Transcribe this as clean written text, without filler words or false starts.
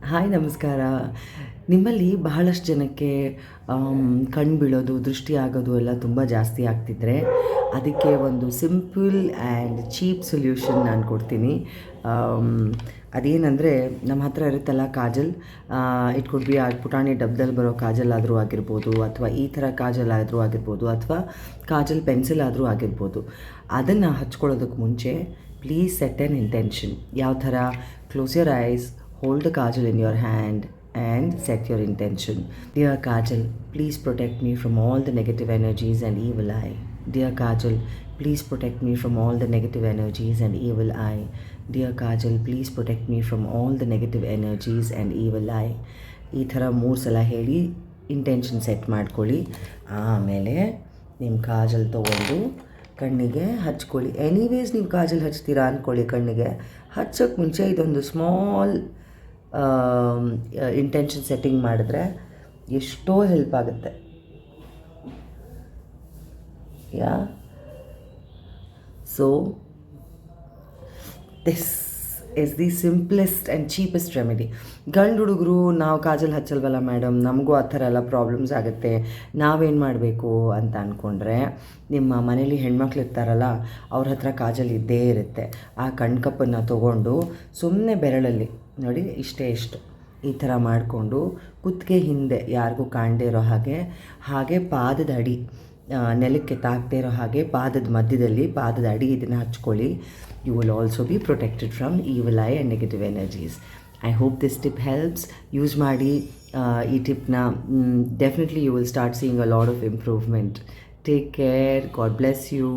Hi ನಮಸ್ಕಾರ. ನಿಮ್ಮಲ್ಲಿ ಬಹಳಷ್ಟು ಜನಕ್ಕೆ ಕಣ್ಣು ಬೀಳೋದು, ದೃಷ್ಟಿ ಆಗೋದು ಎಲ್ಲ ತುಂಬ ಜಾಸ್ತಿ ಆಗ್ತಿದ್ರೆ ಅದಕ್ಕೆ ಒಂದು ಸಿಂಪಲ್ ಆ್ಯಂಡ್ ಚೀಪ್ ಸೊಲ್ಯೂಷನ್ ನಾನು ಕೊಡ್ತೀನಿ. ಅದೇನೆಂದರೆ ನಮ್ಮ ಹತ್ರ ಇರುತ್ತಲ್ಲ ಕಾಜಲ್, ಇಟ್ ಕುಡ್ ಬಿ ಆ ಪುಟಾಣಿ ಡಬ್ಬದಲ್ಲಿ ಬರೋ ಕಾಜಲ್ ಆದರೂ ಆಗಿರ್ಬೋದು, ಅಥವಾ ಈ ಥರ ಕಾಜಲ್ ಆದರೂ ಆಗಿರ್ಬೋದು, ಅಥವಾ ಕಾಜಲ್ ಪೆನ್ಸಿಲ್ ಆದರೂ ಆಗಿರ್ಬೋದು. ಅದನ್ನು ಹಚ್ಕೊಳ್ಳೋದಕ್ಕೆ ಮುಂಚೆ ಪ್ಲೀಸ್ ಸೆಟ್ ಆನ್ ಇಂಟೆನ್ಷನ್. ಯಾವ ಥರ? Close your eyes, hold the kajal in your hand and set your intention. Dear Kajal, please protect me from all the negative energies and evil eye. Dear Kajal, please protect me from all the negative energies and evil eye. Dear Kajal, please protect me from all the negative energies and evil eye. ಈ ಥರ 3 ಸಲ ಹೇಳಿ intention set ಮಾಡ್ಕೊಳ್ಳಿ. ಆಮೇಲೆ ನಿಮ್ಮ ಕಾಜಲ್ ತೊಗೊಂಡು ಕಣ್ಣಿಗೆ ಹಚ್ಕೊಳ್ಳಿ. Anyways ನೀವು ಕಾಜಲ್ ಹಚ್ತೀರಾ ಅಂದ್ಕೊಳ್ಳಿ, ಕಣ್ಣಿಗೆ ಹಚ್ಚೋಕ್ಕೆ ಮುಂಚೆ ಇದೊಂದು ಸ್ಮಾಲ್ ಇಂಟೆನ್ಷನ್ ಸೆಟ್ಟಿಂಗ್ ಮಾಡಿದ್ರೆ ಎಷ್ಟೋ ಹೆಲ್ಪ್ ಆಗುತ್ತೆ. Yeah so this is the simplest and cheapest remedy. ಗಂಡು ಹುಡುಗರು ನಾವು ಕಾಜಲ್ ಹಚ್ಚಲ್ವಲ್ಲ ಮೇಡಮ್, ನಮಗೂ ಆ ಥರ ಎಲ್ಲ ಪ್ರಾಬ್ಲಮ್ಸ್ ಆಗುತ್ತೆ, ನಾವೇನು ಮಾಡಬೇಕು ಅಂತ ಅಂದ್ಕೊಂಡ್ರೆ, ನಿಮ್ಮ ಮನೇಲಿ ಹೆಣ್ಮಕ್ಳು ಇರ್ತಾರಲ್ಲ ಅವ್ರ ಹತ್ರ ಕಾಜಲ್ ಇದ್ದೇ ಇರುತ್ತೆ. ಆ ಕಣ್ಕಪ್ಪನ್ನು ತೊಗೊಂಡು ಸುಮ್ಮನೆ ಬೆರಳಲ್ಲಿ ನೋಡಿ ಇಷ್ಟು ಈ ಥರ ಮಾಡಿಕೊಂಡು ಕುತ್ತಿಗೆ ಹಿಂದೆ ಯಾರಿಗೂ ಕಾಣದೇ ಇರೋ ಹಾಗೆ ಪಾದದ ಅಡಿ ನೆಲಕ್ಕೆ ತಾಕದೇ ಇರೋ ಹಾಗೆ ಪಾದದ ಮಧ್ಯದಲ್ಲಿ ಪಾದದ ಅಡಿ ಇದನ್ನು ಹಚ್ಕೊಳ್ಳಿ. You will also be protected from evil eye and negative energies. I hope this tip helps. Use ಮಾಡಿ ಈ ಟಿಪ್ನ. Definitely you will start seeing a lot of improvement. Take care. God bless you.